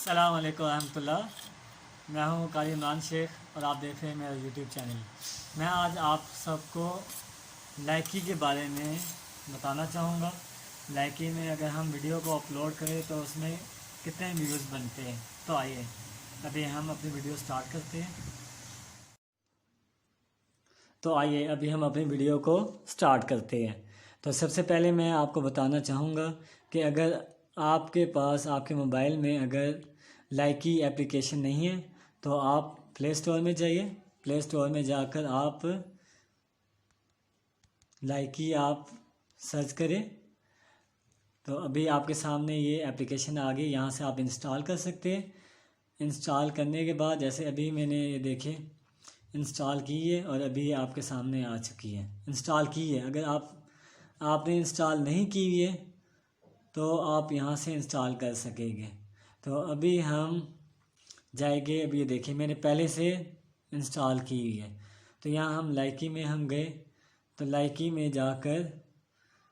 السلام علیکم ورحمۃ اللہ۔ میں ہوں قاری عمران شیخ اور آپ دیکھ رہے ہیں میرا یوٹیوب چینل۔ میں آج آپ سب کو لائکی کے بارے میں بتانا چاہوں گا۔ لائکی میں اگر ہم ویڈیو کو اپلوڈ کریں تو اس میں کتنے ویوز بنتے ہیں۔ تو آئیے ابھی ہم اپنی ویڈیو سٹارٹ کرتے ہیں۔ ابھی ہم اپنی ویڈیو کو سٹارٹ کرتے ہیں۔ تو سب سے پہلے میں آپ کو بتانا چاہوں گا کہ اگر آپ کے پاس آپ کے موبائل میں اگر لائکی اپلیکیشن نہیں ہے تو آپ پلے اسٹور میں جائیے۔ پلے اسٹور میں جا کر آپ لائکی آپ سرچ کریں تو ابھی آپ کے سامنے یہ اپلیکیشن آ گئی، یہاں سے آپ انسٹال کر سکتے ہیں۔ انسٹال کرنے کے بعد جیسے ابھی میں نے یہ دیکھے انسٹال کی ہے اور ابھی آپ کے سامنے آ چکی ہے۔ انسٹال کی ہے، اگر آپ نے انسٹال نہیں کی ہے تو آپ یہاں سے انسٹال کر سکیں گے۔ تو ابھی ہم جائیں گے، ابھی یہ دیکھیں میں نے پہلے سے انسٹال کی ہوئی ہے۔ تو یہاں ہم لائکی میں ہم گئے تو لائکی میں جا کر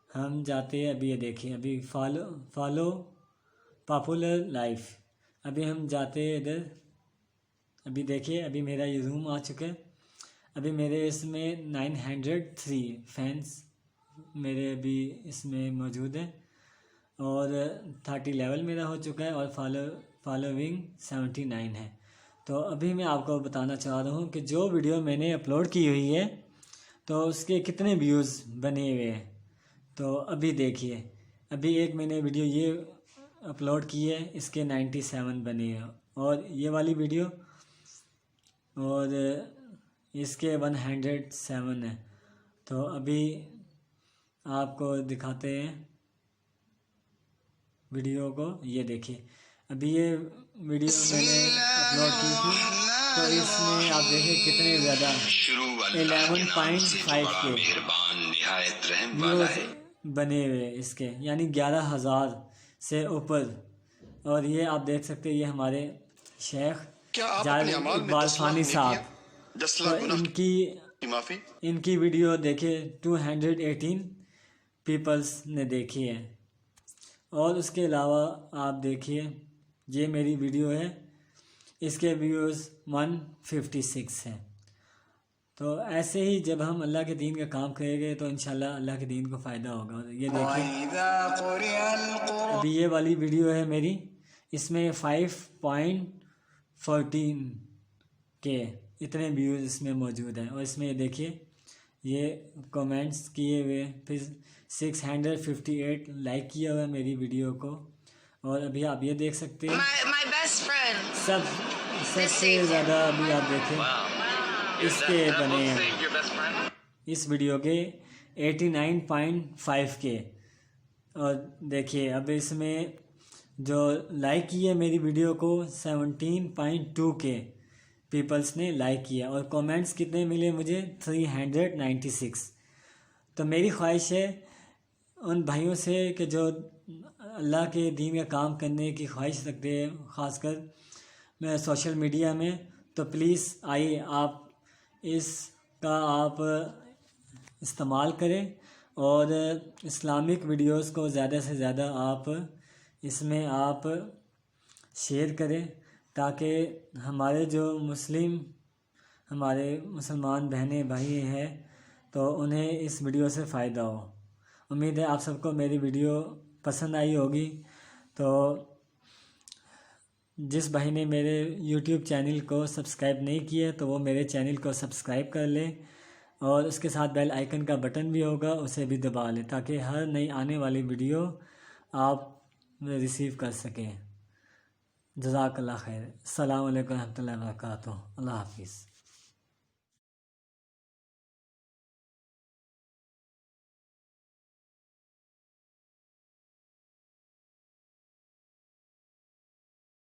ہم جاتے ہیں، ابھی یہ دیکھیں ابھی فالو پاپولر لائف، ابھی ہم جاتے ہیں ادھر۔ ابھی دیکھیے ابھی میرا یہ روم آ چکا ہے۔ ابھی میرے اس میں 903 فینس میرے ابھی اس میں موجود ہیں اور 30 لیول میرا ہو چکا ہے اور فالوونگ 79 ہے۔ تو ابھی میں آپ کو بتانا چاہ رہا ہوں کہ جو ویڈیو میں نے اپلوڈ کی ہوئی ہے تو اس کے کتنے ویوز بنے ہوئے ہیں۔ تو ابھی دیکھیے ابھی ایک میں نے ویڈیو یہ اپلوڈ کی ہے، اس کے 97 بنے ہیں، اور یہ والی ویڈیو اور اس کے 107 ہے۔ تو ابھی آپ کو دکھاتے ہیں ویڈیو کو، یہ دیکھیے ابھی یہ ویڈیو میں نے اپلوڈ کی تھی تو اس میں آپ دیکھیں کتنے زیادہ 11.5 کے ویوز بنے ہوئے اس کے، یعنی 11,000 سے اوپر۔ اور یہ آپ دیکھ سکتے ہیں یہ ہمارے شیخ جاوید اقبال فانی صاحب، تو ان کی ویڈیو دیکھے 218 پیپلز نے دیکھی ہے۔ اور اس کے علاوہ آپ دیکھیے یہ میری ویڈیو ہے، اس کے ویوز 156 ہیں۔ تو ایسے ہی جب ہم اللہ کے دین کا کام کریں گے تو انشاءاللہ اللہ کے دین کو فائدہ ہوگا۔ یہ دیکھیں ابھی یہ والی ویڈیو ہے میری، اس میں 5.14 کے اتنے ویوز اس میں موجود ہیں، اور اس میں یہ دیکھیے یہ کومنٹس کیے ہوئے، پھر 658 لائک کیا ہوا ہے میری ویڈیو کو۔ اور ابھی آپ یہ دیکھ سکتے ہیں سب سے زیادہ ابھی آپ دیکھیں اس کے بنے ہیں اس ویڈیو کے 89.5 کے۔ اور دیکھیے اب اس میں جو لائک کی ہے میری ویڈیو کو 17.2 کے پیپلز نے لائک کیا، اور کومنٹس کتنے ملے مجھے 396۔ تو میری خواہش ہے ان بھائیوں سے کہ جو اللہ کے دین کا کام کرنے کی خواہش رکھتے ہیں، خاص کر میں سوشل میڈیا میں، تو پلیز آئیے آپ اس کا آپ استعمال کریں اور اسلامک ویڈیوز کو زیادہ سے زیادہ آپ اس میں آپ شیئر کریں، تاکہ ہمارے جو ہمارے مسلمان بہنیں بھائی ہیں تو انہیں اس ویڈیو سے فائدہ ہو۔ امید ہے آپ سب کو میری ویڈیو پسند آئی ہوگی۔ تو جس بھائی نے میرے یوٹیوب چینل کو سبسکرائب نہیں کیا تو وہ میرے چینل کو سبسکرائب کر لیں، اور اس کے ساتھ بیل آئیکن کا بٹن بھی ہوگا، اسے بھی دبا لیں تاکہ ہر نئی آنے والی ویڈیو آپ ریسیو کر سکیں۔ جزاک اللہ خیر۔ السلام علیکم ورحمۃ اللہ وبرکاتہ۔ اللہ حافظ۔